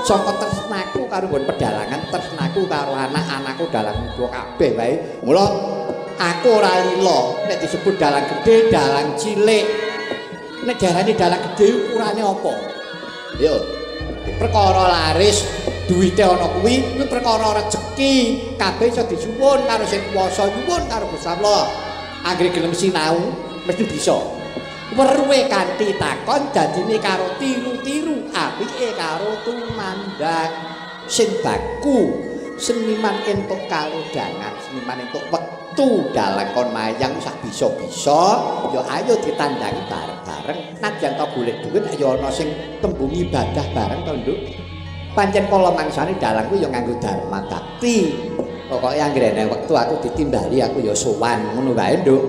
saka tresnaku karo nggon pedalangan tresnaku karo anak-anakku dalang muda kabeh wae mula aku ora lila nek disebut dalang gedhe dalang cilik nek jarane dalang gedhe ukurane apa yo perkara laris duwite ana kuwi perkara rejeki kabeh iso disuwun karo sing kuwasa nyuwun karo Gusti Allah anggere gelem sinau mesti bisa weruhe kanthi takon dadine karo tiru-tiru apike karo tumandang sing baku seniman entuk kalodhangan seniman entuk wektu dalang kon mayang sak bisa-bisa ya ayo ditandangi bareng-bareng najan to golek dhuwit ya ana sing tembung ibadah bareng to Nduk pancen kala mangsane dalang ku ya nganggo dharma bakti pokoke anggere ana wektu aku ditimbali aku ya sowan ngono wae Nduk